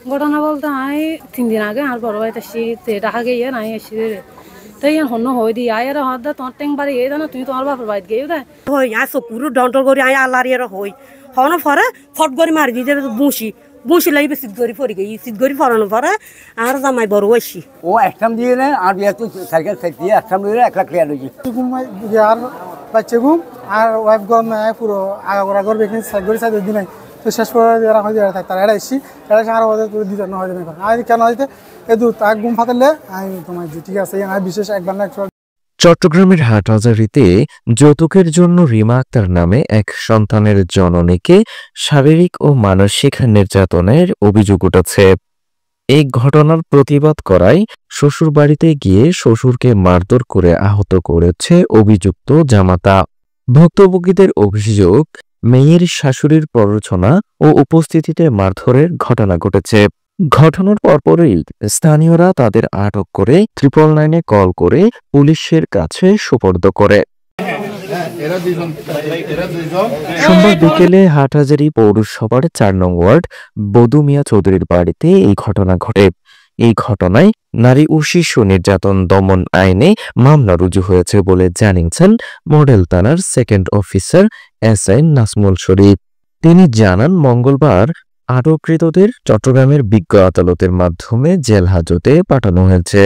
ঘটনা বলতে আমি 3 দিন আগে আর বড় ভাইটা শীতে ঢাকা গিয়ে নাই এসে তাই হন্য হই দি আয়ের হদা তোর টেং বাড়ি এই না তুই তোমার বাপের বাড়ি গিয়ে দেয় হই আ চকুরু ডন্টল করি আই আল্লাহর এর হই হন ফরে ফট করে মারি দিতে বুসি বুসি লাইবে সিট গরি পড়ি গই সিট গরি ফরানো পরে আর জামাই বড় হইছি ও একদম দিয়ে না আর বিয়া তো সাইকেল দিয়ে একদম দিয়ে একলা ক্লিয়ার হইছি ঘুমাই আর বাচ্চা ঘুম আর ওয়াইফ গম পুরো আগা করবে কিন্তু সাইড গরি সাইড দিন তো শেষ করে রাখা হয়ে যায় তারা এটা এসছি এটা আর ওদের পুরো দিতে না হয় না আর কেন হইতে এ দু তাক ঘুম ফাটালে আমি তোমার ঠিক আছে আমি বিশেষ একবার না চট্টগ্রামের হাটহাজারীতে যৌতুকের জন্য রিমা আক্তার নামে এক সন্তানের জননীকে শারীরিক ও মানসিক নির্যাতনের অভিযোগ উঠেছে। এই ঘটনার প্রতিবাদ করায় শ্বশুরবাড়িতে গিয়ে শ্বশুরকে মারধর করে আহত করেছে অভিযুক্ত জামাতা। ভুক্তভোগীদের অভিযোগ, মেয়ের শাশুড়ির প্ররোচনা ও উপস্থিতিতে মারধরের ঘটনা ঘটেছে। ঘটনার পরপরই স্থানীয়রা তাদের আটক করে 999-এ কল করে পুলিশের কাছে সোপর্দ করে। সোমবার বিকেলে হাটহাজারী পৌরসভার 4 নং ওয়ার্ড বদু মিয়া চৌধুরীর বাড়িতে এই ঘটনা ঘটে। এই ঘটনায় নারী ও শিশু নির্যাতন দমন আইনে মামলা রুজু হয়েছে বলে জানিয়েছেন মডেল থানার সেকেন্ড অফিসার এসআই নাজমুল শরীফ। তিনি জানান, মঙ্গলবার আটককৃতদের চট্টগ্রামের বিজ্ঞ আদালতের মাধ্যমে জেল হাজতে পাঠানো হয়েছে।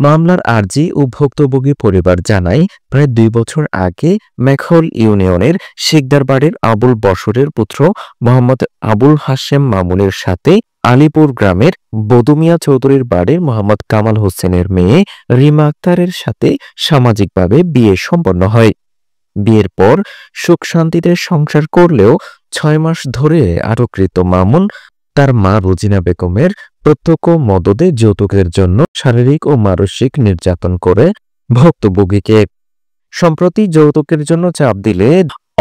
মামলার আর্জি ও ভুক্তভোগী পরিবার জানায়, প্রায় 2 বছর আগে মেখল ইউনিয়নের শিকদারবাড়ির আবুল বশরের পুত্র মোহাম্মদ আবুল হাশেম মামুনের সাথে আলীপুর গ্রামের বদুমিয়া চৌধুরীর বাড়ির মোহাম্মদ কামাল হোসেনের মেয়ে রিমা আক্তারের সাথে সামাজিকভাবে বিয়ে সম্পন্ন হয়। বিয়ের পর সুখ শান্তিতে সংসার করলেও 6 মাস ধরে আটককৃত মামুন তার মা রোজিনা বেগমের প্রত্যক্ষ মদদে যৌতুকের জন্য শারীরিক ও মানসিক নির্যাতন করে ভুক্তভোগীকে। সম্প্রতি যৌতুকের জন্য চাপ দিলে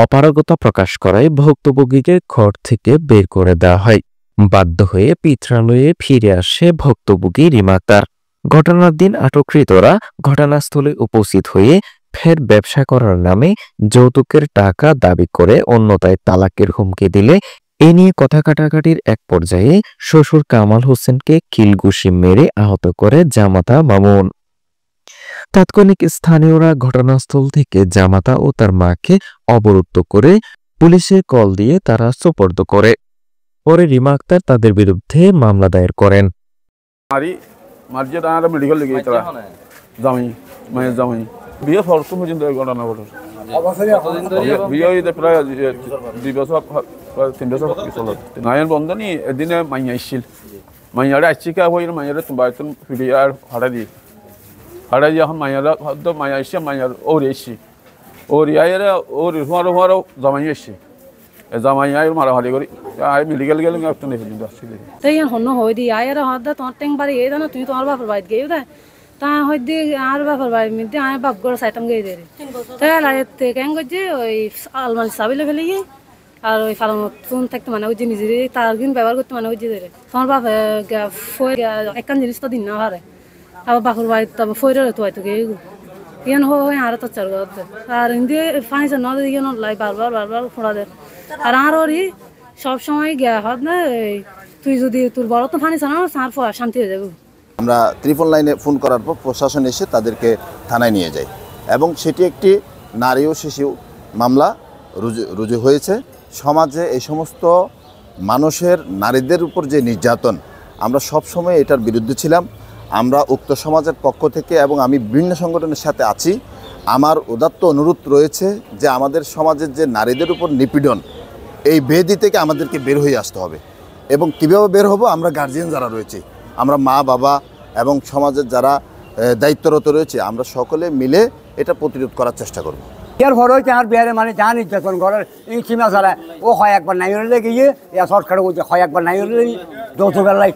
অপারগতা প্রকাশ করায় ভুক্তভোগীকে ঘর থেকে বের করে দেওয়া হয়। বাধ্য হয়ে পিত্রালয়ে ফিরে আসে ভুক্তভোগী রিমা আক্তার। ঘটনার দিন আটককৃতরা ঘটনাস্থলে উপস্থিত হয়ে ফের ব্যবসা করার নামে যৌতুকের টাকা দাবি করে অন্যথায় তালাকের হুমকি দিলে এ নিয়ে কথা কাটাকাটির এক পর্যায়ে শ্বশুর কামাল হোসেনকে কিলঘুষি মেরে আহত করে জামাতা মামুন। তাৎক্ষণিক স্থানীয়রা ঘটনাস্থল থেকে জামাতা ও তার মাকে অবরুদ্ধ করে পুলিশে কল দিয়ে তারা সোপর্দ করে। পরে রিমা আক্তার তাদের বিরুদ্ধে মামলা দায়ের করেন। বিয়ে ফরতো পর্যন্ত ঘটনা ঘটে বিয়ে প্রায় 2 বছর 3 বছর চল নায়ন বন্ধ নি এদিনে মাইয়া আসছিল মাইয়ারে আসছি কা হইল মাইয়ারে বাড়িতে ফিরে আর ভাড়া দিয়ে এখন মাইয়ারা হয়তো মাইয়া আসছে মাইয়ার ওরে এসছি ওর আয়েরা ওর হুয়ারো হুয়ারো জামাই আসছে জামাই আয়ের মারামারি করি আয় মেডিকেল গেলে একটু নেই আসছিল তাই হন্য হই দি আয়ের হদা তোর টেং বাড়ি এই না তুই তোমার বাপের বাড়ি গিয়ে দেয় তা হয়তো আর বাপের বাড়ির মধ্যে আমি বাপ গড় সাইতাম গিয়ে দেয় তাই লাইতে কেন করছে ওই আলমারি চাবিলে ফেলে গিয়ে আর ওই ফালানো ফোন থাকতে মানে ওই যে নিজের তার দিন ব্যবহার করতে মানে ওই যে দেয় তোমার বাপে একখান জিনিস তো দিন না হারে আবার বাপুর বাড়িতে তারপর ফইরে তো হয়তো গিয়ে ইয়ান হয় আর তো চার করতে আর হিন্দি ফাইছে নদ দিয়ে লাই বারবার ফোড়া দেয় আর আর ওরই সবসময় গিয়া হত না তুই যদি তোর বড় তো ফানি না সার ফোয়া শান্তি হয়ে যাবে। আমরা 999-এ ফোন করার পর প্রশাসন এসে তাদেরকে থানায় নিয়ে যায় এবং সেটি একটি নারী ও শিশু মামলা রুজু হয়েছে। সমাজে এই সমস্ত মানুষের নারীদের উপর যে নির্যাতন, আমরা সবসময় এটার বিরুদ্ধে ছিলাম। আমরা উক্ত সমাজের পক্ষ থেকে এবং আমি বিভিন্ন সংগঠনের সাথে আছি, আমার উদাত্ত অনুরোধ রয়েছে যে আমাদের সমাজের যে নারীদের উপর নিপীড়ন, এই বেদি থেকে আমাদেরকে বের হয়ে আসতে হবে। এবং কীভাবে বের হবো, আমরা গার্জিয়ান যারা রয়েছে, আমরা মা বাবা এবং সমাজের যারা দায়িত্বরত রয়েছে, আমরা সকলে মিলে এটা প্রতিরোধ করার চেষ্টা করব। এর ঘর হয়েছে আর বিহারে মানে যা নির্যাতন ঘরের এই সীমা চালায় ও হয় একবার নাইলে গিয়ে সরকার বলছে হয় একবার নাইলে যৌথবেলায়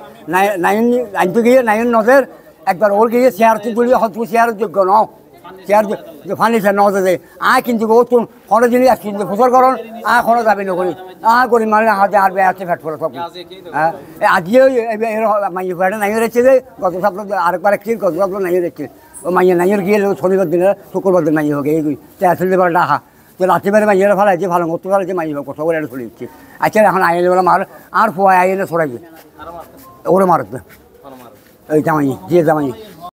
নাইন আনতে গিয়ে নাইন নজের একবার ওর গিয়ে চেয়ার তুলি হয়তো চেয়ার যোগ্য ন চেয়ার ফার্নিচার নজে আয় কিন্তু ও তোর খরচ জিনিস কিন্তু ফসল করন খরচ যাবি না করি করি মানে হাতে আর বে আছে ফ্যাট ফলে সব হ্যাঁ আজকে মাইয়ে ফ্যাটে নাইয়ে রেখেছে যে গত সপ্তাহ আরেকবার একটি গত সপ্তাহ নাইয়ে রেখেছে ও মাইয়ে নাইয়ের গিয়ে শনিবার দিনে শুক্রবার দিন নাইয়ে হোক এইগুলি আসলে এবার ডাহা তো রাত্রিবেলা মাইয়েরা ফেলাইছে ভালো মতো ফেলাইছে মাইয়ে কষ্ট করে এটা চলে দিচ্ছে আচ্ছা এখন আইনে বললাম আর ফোয়া আইনে সরাইছে ওরে মারত এই জামাই যে জামাই